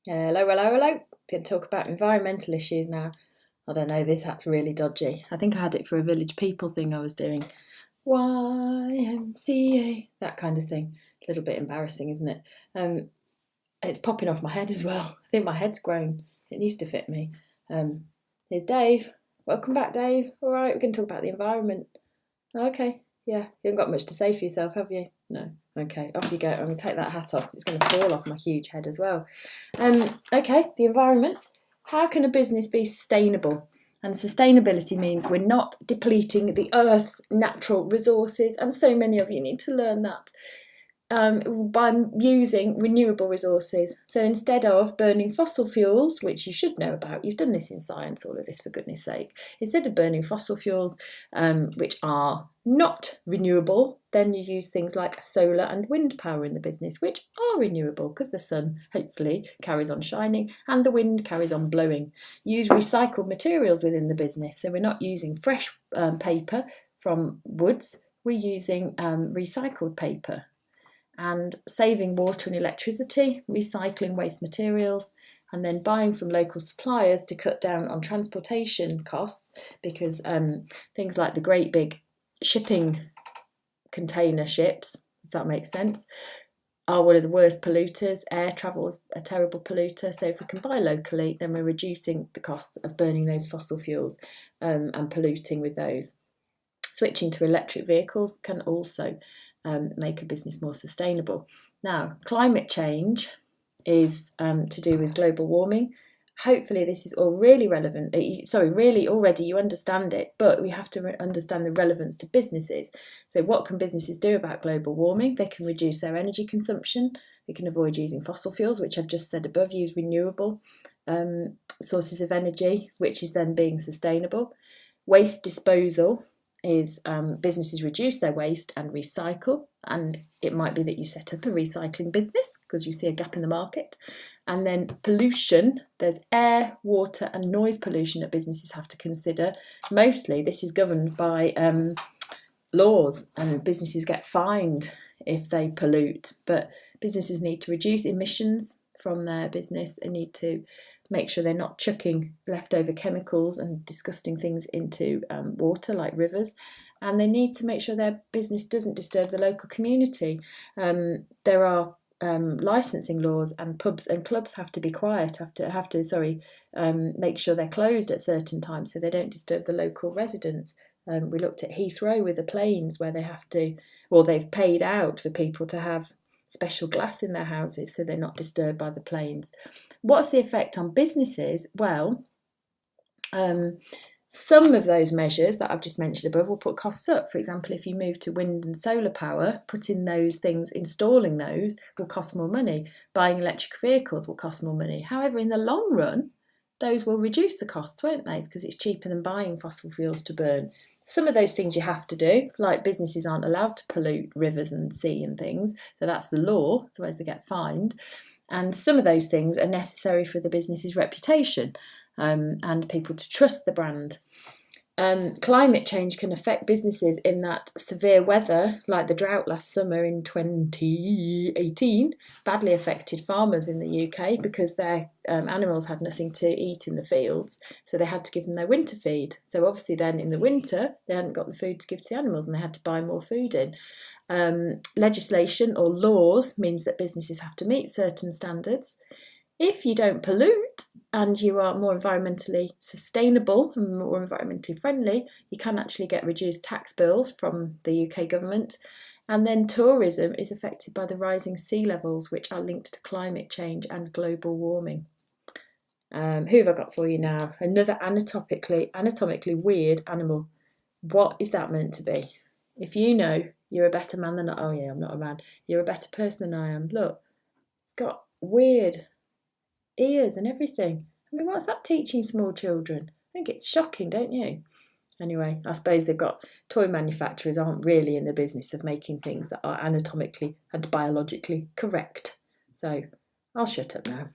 Hello, hello, hello. Going to talk about environmental issues now. I don't know, this hat's really dodgy. I think I had it for a Village People thing I was doing. YMCA, that kind of thing. A little bit embarrassing, isn't it? It's popping off my head as well. I think my head's grown. It needs to fit me. Here's Dave. Welcome back, Dave. All right, we're going to talk about the environment. Okay, yeah. You haven't got much to say for yourself, have you? No. Okay, off you go. I'm going to take that hat off. It's going to fall off my huge head as well. Okay, the environment. How can a business be sustainable? And sustainability means we're not depleting the Earth's natural resources, and so many of you need to learn that. By using renewable resources. So instead of burning fossil fuels, which you should know about, you've done this in science, all of this for goodness sake, instead of burning fossil fuels, which are not renewable, then you use things like solar and wind power in the business, which are renewable because the sun hopefully carries on shining and the wind carries on blowing. Use recycled materials within the business, so we're not using fresh paper from woods, we're using recycled paper. And saving water and electricity, recycling waste materials, and then buying from local suppliers to cut down on transportation costs, because things like the great big shipping container ships, if that makes sense, are one of the worst polluters. Air travel is a terrible polluter, so if we can buy locally, then we're reducing the costs of burning those fossil fuels and polluting with those. Switching to electric vehicles can also make a business more sustainable. Now, climate change is to do with global warming. Hopefully this is all really relevant, really already you understand it, but we have to understand the relevance to businesses. So what can businesses do about global warming? They can reduce their energy consumption, they can avoid using fossil fuels, which I've just said above, use renewable sources of energy, which is then being sustainable. Waste disposal is businesses reduce their waste and recycle, and it might be that you set up a recycling business because you see a gap in the market. And then pollution, there's air, water and noise pollution that businesses have to consider. Mostly this is governed by laws, and businesses get fined if they pollute, but businesses need to reduce emissions from their business. They need to make sure they're not chucking leftover chemicals and disgusting things into water like rivers, and they need to make sure their business doesn't disturb the local community. There are licensing laws, and pubs and clubs have to be quiet, make sure they're closed at certain times so they don't disturb the local residents. We looked at Heathrow with the planes where they've paid out for people to have special glass in their houses so they're not disturbed by the planes. What's the effect on businesses? Well, some of those measures that I've just mentioned above will put costs up. For example, if you move to wind and solar power, putting those things, installing those will cost more money. Buying electric vehicles will cost more money. However, in the long run, those will reduce the costs, won't they? Because it's cheaper than buying fossil fuels to burn. Some of those things you have to do, like businesses aren't allowed to pollute rivers and sea and things, so that's the law, otherwise they get fined. And some of those things are necessary for the business's reputation and people to trust the brand. Climate change can affect businesses in that severe weather, like the drought last summer in 2018, badly affected farmers in the UK because their animals had nothing to eat in the fields, so they had to give them their winter feed. So obviously then in the winter, they hadn't got the food to give to the animals and they had to buy more food in. Legislation or laws means that businesses have to meet certain standards. If you don't pollute and you are more environmentally sustainable and more environmentally friendly, you can actually get reduced tax bills from the UK government. And then tourism is affected by the rising sea levels, which are linked to climate change and global warming. Who have I got for you now? Another anatomically weird animal. What is that meant to be? If you know, you're a better man than oh yeah, I'm not a man. You're a better person than I am. Look, it's got weird ears and everything. I mean, what's that teaching small children? I think it's shocking, don't you? Anyway, I suppose they've got toy manufacturers aren't really in the business of making things that are anatomically and biologically correct. So I'll shut up now.